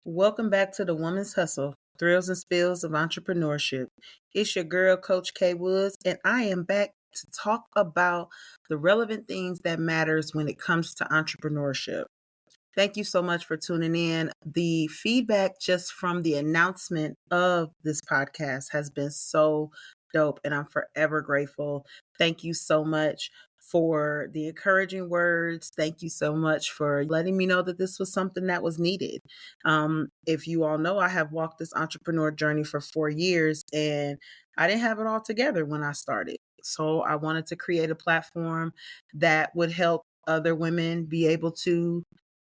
Welcome back to the Woman's Hustle, Thrills and Spills of Entrepreneurship. It's your girl, Coach Kay Wds, and I am back to talk about the relevant things that matters when it comes to entrepreneurship. Thank you so much for tuning in. The feedback just from the announcement of this podcast has been so dope, and I'm forever grateful. Thank you so much for the encouraging words. Thank you so much for letting me know that this was something that was needed. If you all know, I have walked this entrepreneur journey for 4 years, and I didn't have it all together when I started. So I wanted to create a platform that would help other women be able to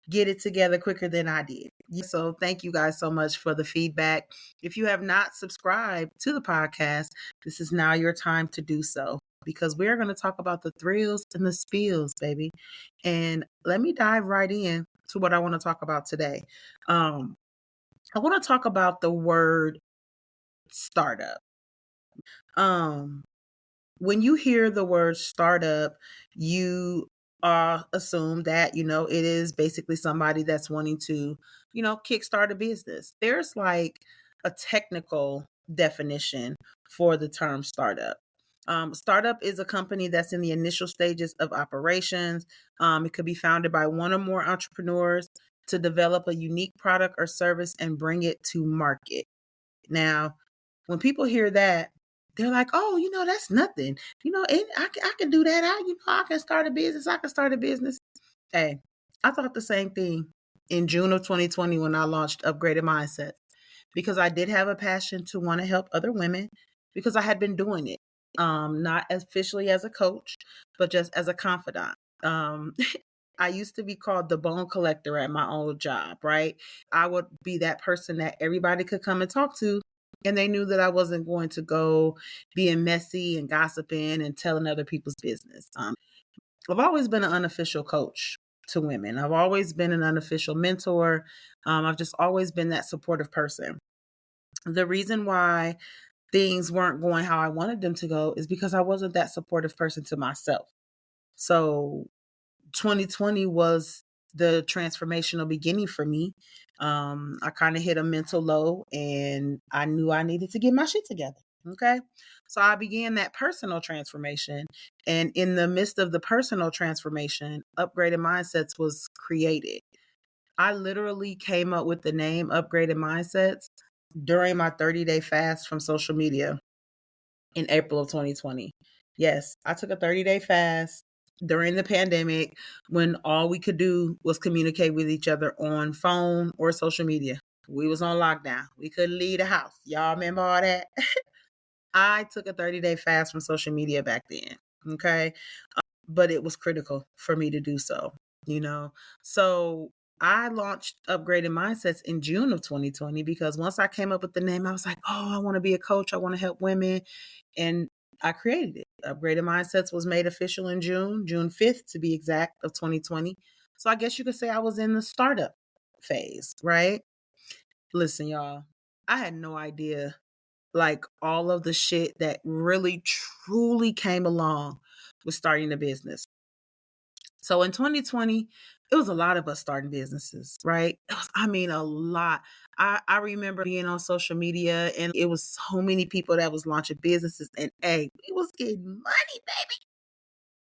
get it together quicker than I did. So thank you guys so much for the feedback. If you have not subscribed to the podcast, this is now your time to do so because we're going to talk about the thrills and the spills, baby. And let me dive right in to what I want to talk about today. I want to talk about the word startup. When you hear the word startup, you assume that, it is basically somebody that's wanting to, kickstart a business. There's like a technical definition for the term startup. Startup is a company that's in the initial stages of operations. It could be founded by one or more entrepreneurs to develop a unique product or service and bring it to market. Now, when people hear that, they're like, "Oh, that's nothing. I can do that. I can start a business. I can start a business." Hey, I thought the same thing in June of 2020 when I launched Upgraded Mindset because I did have a passion to want to help other women because I had been doing it, not officially as a coach, but just as a confidant. Um, I used to be called the bone collector at my old job, right? I would be that person that everybody could come and talk to. And they knew that I wasn't going to go being messy and gossiping and telling other people's business. I've always been an unofficial coach to women. I've always been an unofficial mentor. I've just always been that supportive person. The reason why things weren't going how I wanted them to go is because I wasn't that supportive person to myself. So 2020 was the transformational beginning for me. I kind of hit a mental low and I knew I needed to get my shit together. Okay. So I began that personal transformation. And in the midst of the personal transformation, Upgraded Mindsets was created. I literally came up with the name Upgraded Mindsets during my 30-day fast from social media in April of 2020. Yes, I took a 30-day fast during the pandemic when all we could do was communicate with each other on phone or social media. We was on lockdown. We couldn't leave the house. Y'all remember all that? I took a 30-day fast from social media back then. Okay. But it was critical for me to do so, you know. So I launched Upgraded Mindsets in June of 2020 because once I came up with the name, I was like, oh, I want to be a coach. I want to help women. And I created it. Upgraded Mindsets was made official in June 5th to be exact, of 2020. So I guess you could say I was in the startup phase, right? Listen, y'all, I had no idea like all of the shit that really truly came along with starting a business. So in 2020, it was a lot of us starting businesses, right? A lot. I remember being on social media and it was so many people that was launching businesses and hey, we was getting money, baby.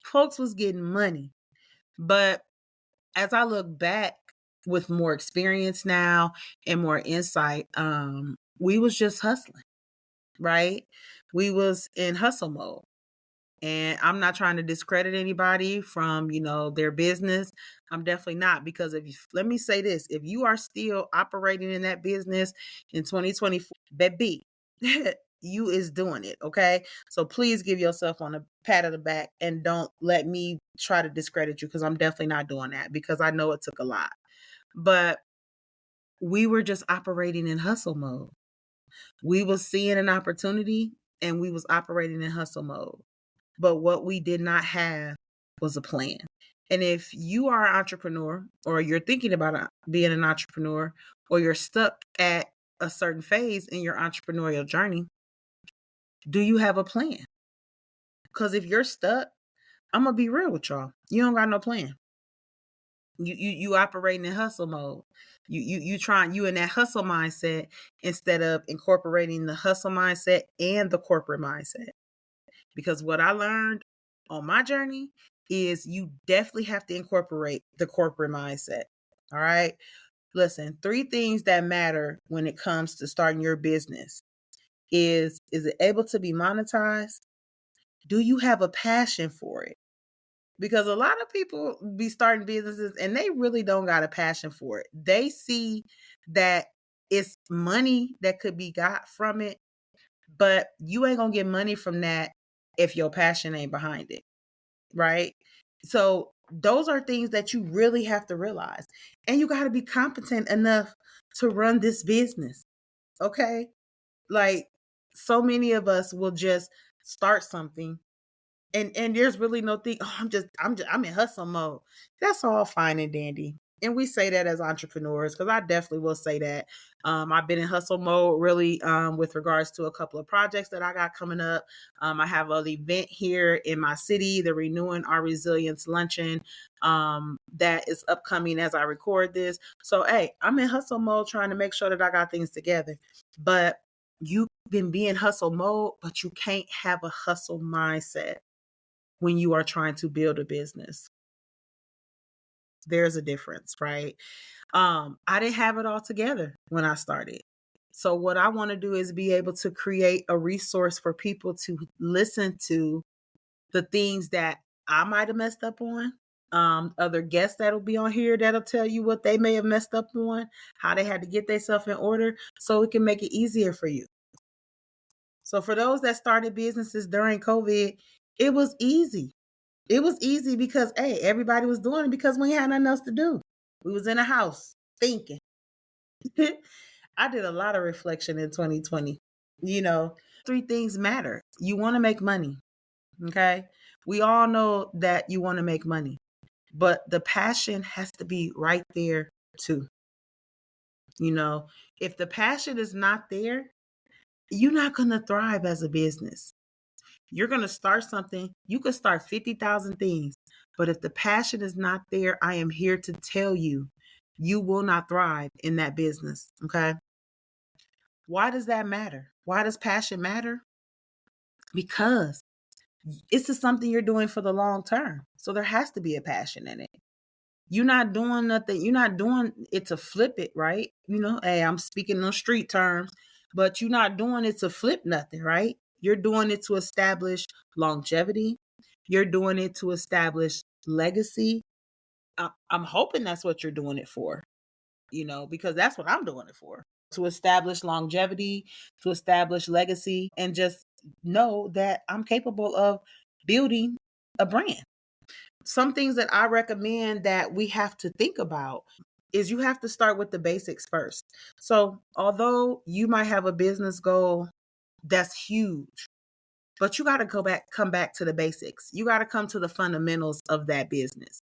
Folks was getting money. But as I look back with more experience now and more insight, we was just hustling, right? We was in hustle mode. And I'm not trying to discredit anybody from, their business. I'm definitely not because let me say this, if you are still operating in that business in 2024, baby, you is doing it. Okay. So please give yourself on a pat on the back and don't let me try to discredit you because I'm definitely not doing that because I know it took a lot. But we were just operating in hustle mode. We was seeing an opportunity and we was operating in hustle mode. But what we did not have was a plan. And if you are an entrepreneur or you're thinking about being an entrepreneur or you're stuck at a certain phase in your entrepreneurial journey, do you have a plan? Because if you're stuck, I'm going to be real with y'all. You don't got no plan. You operating in hustle mode. You in that hustle mindset instead of incorporating the hustle mindset and the corporate mindset. Because what I learned on my journey is you definitely have to incorporate the corporate mindset. All right. Listen, 3 things that matter when it comes to starting your business is it able to be monetized? Do you have a passion for it? Because a lot of people be starting businesses and they really don't got a passion for it. They see that it's money that could be got from it, but you ain't gonna get money from that if your passion ain't behind it, right? So those are things that you really have to realize. And you got to be competent enough to run this business, okay? Like, so many of us will just start something and there's really no thing. Oh, I'm in hustle mode. That's all fine and dandy. And we say that as entrepreneurs, because I definitely will say that. I've been in hustle mode really with regards to a couple of projects that I got coming up. I have an event here in my city, the Renewing Our Resilience Luncheon, that is upcoming as I record this. So, hey, I'm in hustle mode trying to make sure that I got things together. But you can be in hustle mode, but you can't have a hustle mindset when you are trying to build a business. There's a difference, right? I didn't have it all together when I started. So what I want to do is be able to create a resource for people to listen to the things that I might have messed up on. Other guests that'll be on here that'll tell you what they may have messed up on, how they had to get themselves in order so it can make it easier for you. So for those that started businesses during COVID, it was easy. It was easy because, hey, everybody was doing it because we had nothing else to do. We was in a house thinking. I did a lot of reflection in 2020. You know, 3 things matter. You want to make money. Okay. We all know that you want to make money, but the passion has to be right there too. You know, if the passion is not there, you're not going to thrive as a business. You're going to start something. You could start 50,000 things, but if the passion is not there, I am here to tell you, you will not thrive in that business. Okay. Why does that matter? Why does passion matter? Because this is something you're doing for the long term. So there has to be a passion in it. You're not doing nothing. You're not doing it to flip it, right? You know, hey, I'm speaking on street terms, but you're not doing it to flip nothing, right? You're doing it to establish longevity. You're doing it to establish legacy. I'm hoping that's what you're doing it for, you know, because that's what I'm doing it for, to establish longevity, to establish legacy, and just know that I'm capable of building a brand. Some things that I recommend that we have to think about is you have to start with the basics first. So, although you might have a business goal that's huge, but you got to come back to the basics. You got to come to the fundamentals of that business.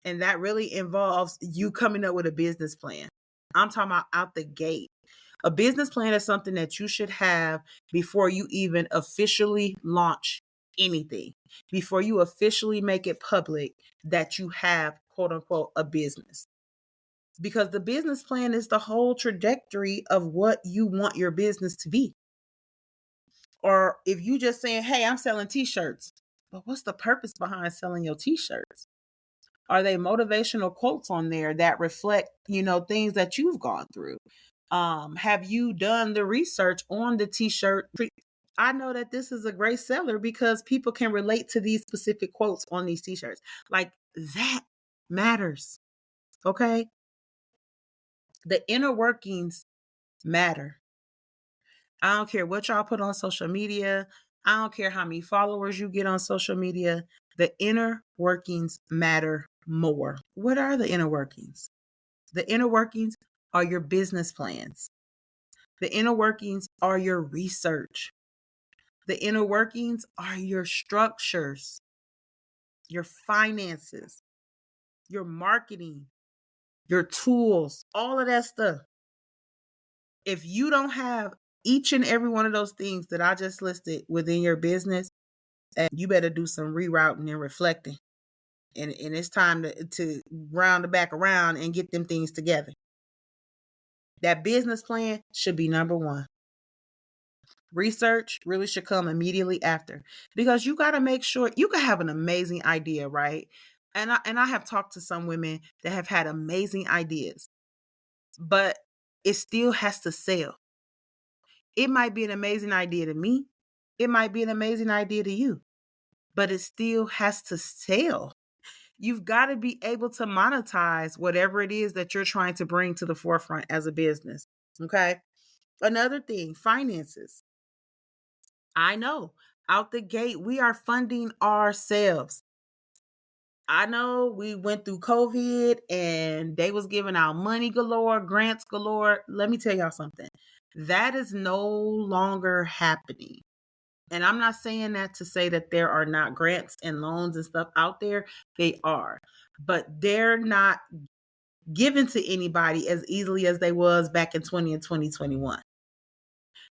And that really involves you coming up with a business plan. I'm talking about out the gate. A business plan is something that you should have before you even officially launch anything, before you officially make it public that you have, quote unquote, a business. Because the business plan is the whole trajectory of what you want your business to be. Or if you just saying, hey, I'm selling t-shirts, but what's the purpose behind selling your t-shirts? Are they motivational quotes on there that reflect, you know, things that you've gone through? Have you done the research on the t-shirt? I know that this is a great seller because people can relate to these specific quotes on these t-shirts. Like, that matters. Okay. The inner workings matter. I don't care what y'all put on social media. I don't care how many followers you get on social media. The inner workings matter more. What are the inner workings? The inner workings are your business plans. The inner workings are your research. The inner workings are your structures, your finances, your marketing, your tools, all of that stuff. If you don't have each and every one of those things that I just listed within your business, you better do some rerouting and reflecting. And it's time to round it back around and get them things together. That business plan should be number one. Research really should come immediately after, because you got to make sure you can have an amazing idea, right? And I have talked to some women that have had amazing ideas, but it still has to sell. It might be an amazing idea to me. It might be an amazing idea to you, but it still has to sell. You've got to be able to monetize whatever it is that you're trying to bring to the forefront as a business. Okay. Another thing, finances. I know out the gate, we are funding ourselves. I know we went through COVID and they was giving out money galore, grants galore. Let me tell y'all something. That is no longer happening. And I'm not saying that to say that there are not grants and loans and stuff out there. They are. But they're not given to anybody as easily as they was back in 20 and 2021.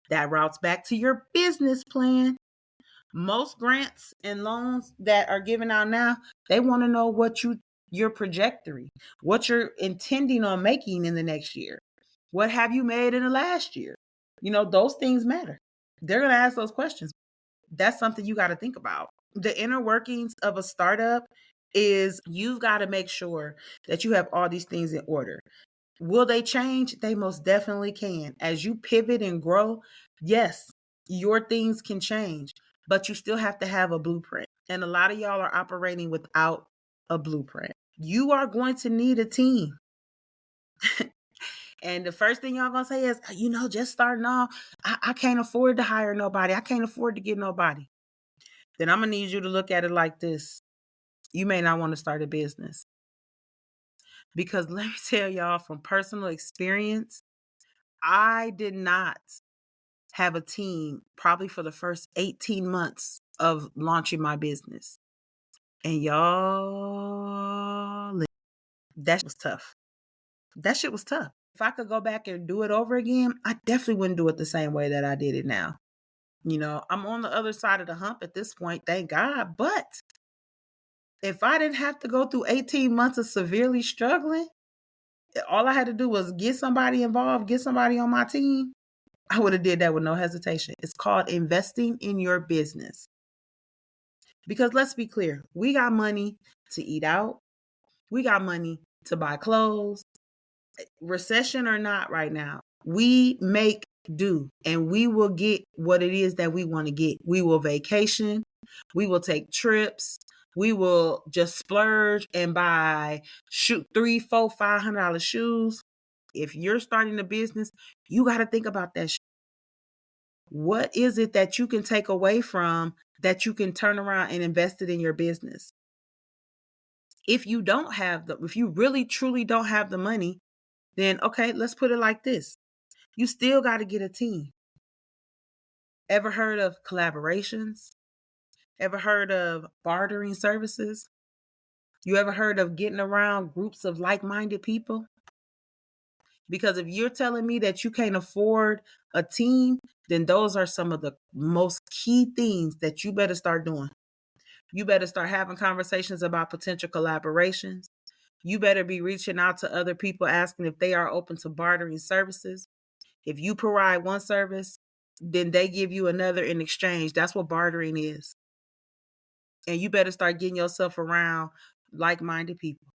That routes back to your business plan. Most grants and loans that are given out now, they want to know what your trajectory, what you're intending on making in the next year. What have you made in the last year? Those things matter. They're going to ask those questions. That's something you got to think about. The inner workings of a startup is you've got to make sure that you have all these things in order. Will they change? They most definitely can. As you pivot and grow, yes, your things can change, but you still have to have a blueprint. And a lot of y'all are operating without a blueprint. You are going to need a team. And the first thing y'all gonna say is, just starting off, I can't afford to hire nobody. I can't afford to get nobody. Then I'm gonna need you to look at it like this. You may not want to start a business. Because let me tell y'all from personal experience, I did not have a team probably for the first 18 months of launching my business. And y'all, that shit was tough. That shit was tough. If I could go back and do it over again, I definitely wouldn't do it the same way that I did it now. I'm on the other side of the hump at this point, thank God. But if I didn't have to go through 18 months of severely struggling, all I had to do was get somebody involved, get somebody on my team, I would have did that with no hesitation. It's called investing in your business. Because let's be clear, we got money to eat out. We got money to buy clothes. Recession or not right now, we make do and we will get what it is that we want to get. We will vacation. We will take trips. We will just splurge and buy $300, $400, $500 shoes. If you're starting a business, you got to think about that. What is it that you can take away from that you can turn around and invest it in your business? If you really truly don't have the money, then okay, let's put it like this. You still got to get a team. Ever heard of collaborations? Ever heard of bartering services? You ever heard of getting around groups of like-minded people? Because if you're telling me that you can't afford a team, then those are some of the most key things that you better start doing. You better start having conversations about potential collaborations. You better be reaching out to other people asking if they are open to bartering services. If you provide one service, then they give you another in exchange. That's what bartering is. And you better start getting yourself around like-minded people.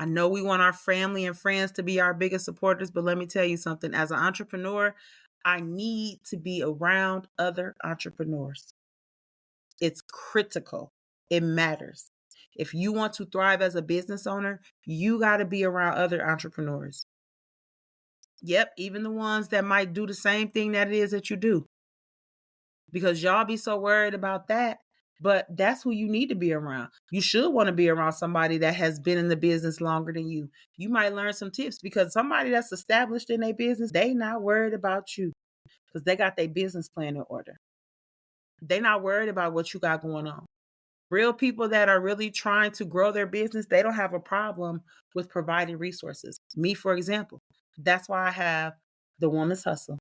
I know we want our family and friends to be our biggest supporters, but let me tell you something. As an entrepreneur, I need to be around other entrepreneurs. It's critical. It matters. If you want to thrive as a business owner, you got to be around other entrepreneurs. Yep, even the ones that might do the same thing that it is that you do. Because y'all be so worried about that. But that's who you need to be around. You should want to be around somebody that has been in the business longer than you. You might learn some tips because somebody that's established in their business, they not worried about you because they got their business plan in order. They not worried about what you got going on. Real people that are really trying to grow their business, they don't have a problem with providing resources. Me, for example, that's why I have the Woman's Hustle.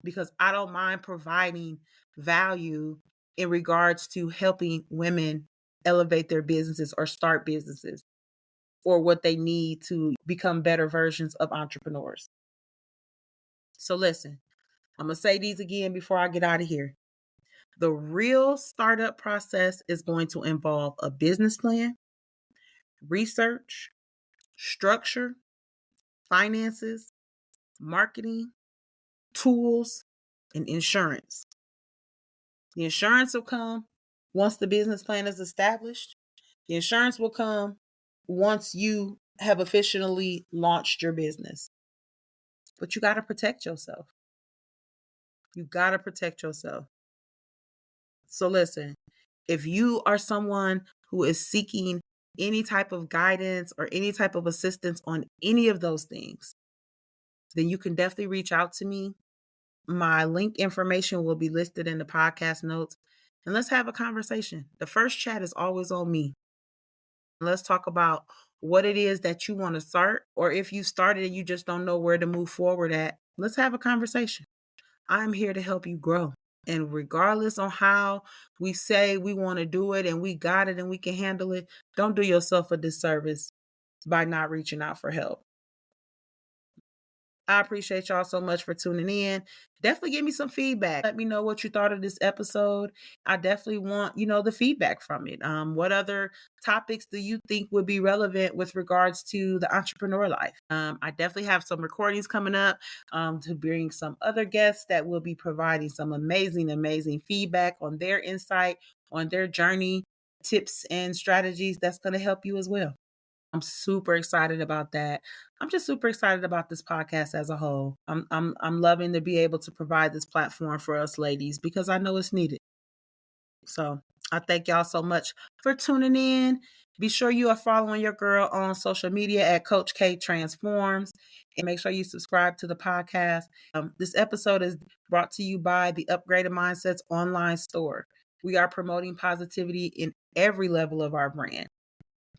Because I don't mind providing value in regards to helping women elevate their businesses or start businesses, or what they need to become better versions of entrepreneurs. So listen, I'm going to say these again before I get out of here. The real startup process is going to involve a business plan, research, structure, finances, marketing, tools, and insurance. The insurance will come once the business plan is established. The insurance will come once you have officially launched your business. But you got to protect yourself. You got to protect yourself. So listen, if you are someone who is seeking any type of guidance or any type of assistance on any of those things, then you can definitely reach out to me. My link information will be listed in the podcast notes. And let's have a conversation. The first chat is always on me. Let's talk about what it is that you want to start, or if you started and you just don't know where to move forward at. Let's have a conversation. I'm here to help you grow. And regardless on how we say we want to do it and we got it and we can handle it, don't do yourself a disservice by not reaching out for help. I appreciate y'all so much for tuning in. Definitely give me some feedback. Let me know what you thought of this episode. I definitely want, the feedback from it. What other topics do you think would be relevant with regards to the entrepreneur life? I definitely have some recordings coming up to bring some other guests that will be providing some amazing, amazing feedback on their insight, on their journey, tips and strategies that's going to help you as well. I'm super excited about that. I'm just super excited about this podcast as a whole. I'm loving to be able to provide this platform for us ladies because I know it's needed. So I thank y'all so much for tuning in. Be sure you are following your girl on social media at Coach K Transforms, and make sure you subscribe to the podcast. This episode is brought to you by the Upgraded Mindsets online store. We are promoting positivity in every level of our brand.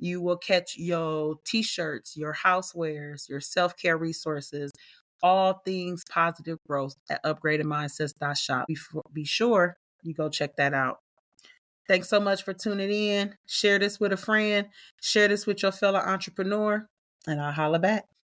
You will catch your t-shirts, your housewares, your self-care resources, all things positive growth at upgradedmindsets.shop. Be sure you go check that out. Thanks so much for tuning in. Share this with a friend. Share this with your fellow entrepreneur, and I'll holla back.